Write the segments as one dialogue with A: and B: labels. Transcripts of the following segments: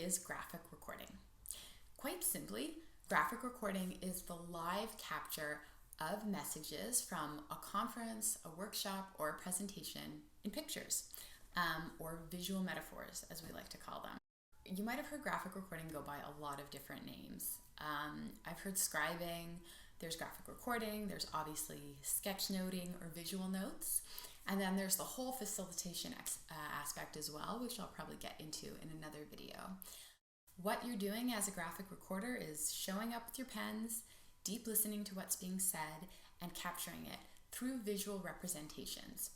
A: is graphic recording? Quite simply, graphic recording is the live capture of messages from a conference, a workshop, or a presentation in pictures, or visual metaphors, as we like to call them. You might have heard graphic recording go by a lot of different names. I've heard scribing, there's graphic recording, there's obviously sketchnoting or visual notes, and then there's the whole facilitation aspect as well, which I'll probably get into in another video. What you're doing as a graphic recorder is showing up with your pens, deep listening to what's being said, and capturing it through visual representations.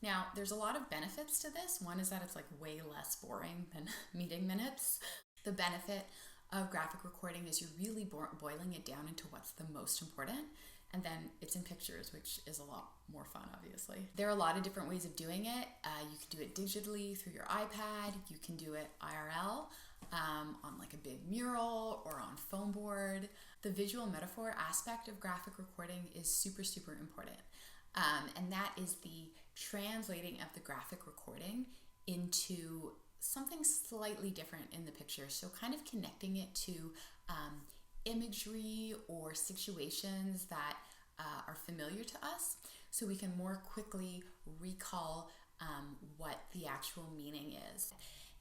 A: Now, there's a lot of benefits to this. One is that it's like way less boring than meeting minutes. The benefit of graphic recording is you're really boiling it down into what's the most important, and then it's in pictures, which is a lot more fun, obviously. There are a lot of different ways of doing it. You can do it digitally through your iPad. You can do it IRL on like a big mural or on foam board. The visual metaphor aspect of graphic recording is super, super important. And that is the translating of the graphic recording into something slightly different in the picture. So kind of connecting it to imagery or situations that are familiar to us, so we can more quickly recall what the actual meaning is.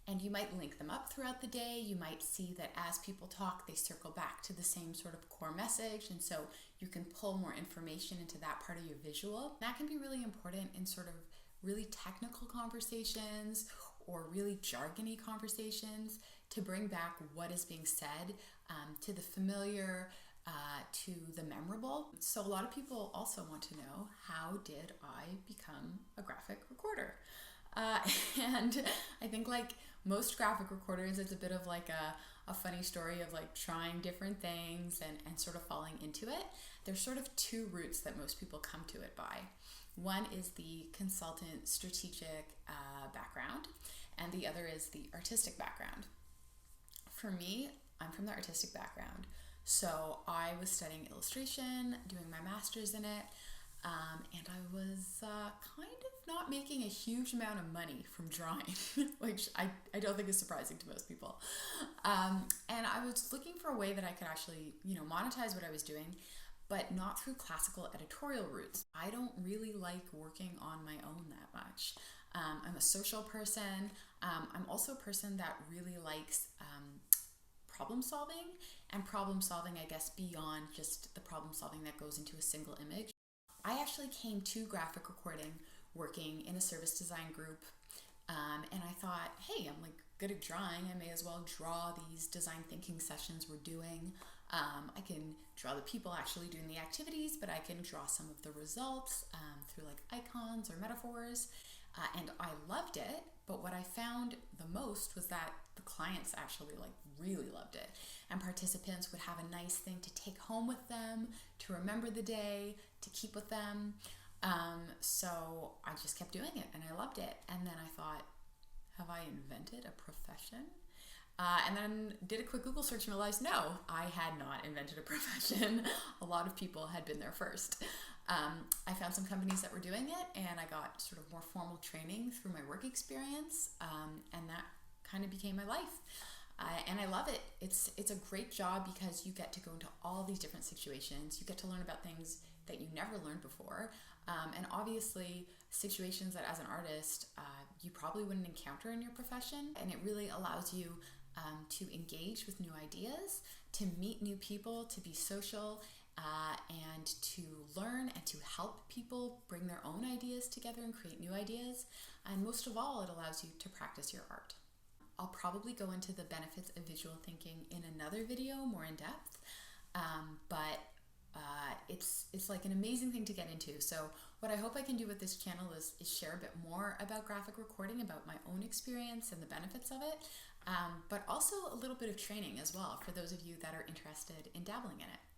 A: And you might link them up throughout the day. You might see that as people talk, they circle back to the same sort of core message. And so you can pull more information into that part of your visual. That can be really important in sort of really technical conversations or really jargony conversations, to bring back what is being said, to the familiar, to the memorable. So a lot of people also want to know, how did I become a graphic recorder? And I think, like most graphic recorders, it's a bit of like a funny story of like trying different things and sort of falling into it. There's sort of two routes that most people come to it by. One is the consultant strategic background, and the other is the artistic background. For me, I'm from the artistic background. So I was studying illustration, doing my master's in it, and I was kind of not making a huge amount of money from drawing, which I don't think is surprising to most people. And I was looking for a way that I could actually, monetize what I was doing, but not through classical editorial routes. I don't really like working on my own that much. I'm a social person. I'm also a person that really likes problem solving, and problem solving, I guess, beyond just the problem solving that goes into a single image. I actually came to graphic recording working in a service design group, and I thought, hey, I'm like good at drawing. I may as well draw these design thinking sessions we're doing. I can draw the people actually doing the activities, but I can draw some of the results through like icons or metaphors. And I loved it, but what I found the most was that the clients actually like really loved it, and participants would have a nice thing to take home with them, to remember the day, to keep with them. So I just kept doing it, and I loved it. And then I thought, have I invented a profession? And then did a quick Google search and realized, no, I had not invented a profession. A lot of people had been there first. I found some companies that were doing it, and I got sort of more formal training through my work experience, and that kind of became my life. And I love it. It's a great job because you get to go into all these different situations. You get to learn about things that you never learned before, and obviously situations that as an artist you probably wouldn't encounter in your profession. And it really allows you to engage with new ideas, to meet new people, to be social, and to learn and to help people bring their own ideas together and create new ideas. And most of all, it allows you to practice your art. I'll probably go into the benefits of visual thinking in another video, more in depth, but it's like an amazing thing to get into. So what I hope I can do with this channel is share a bit more about graphic recording, about my own experience and the benefits of it, but also a little bit of training as well for those of you that are interested in dabbling in it.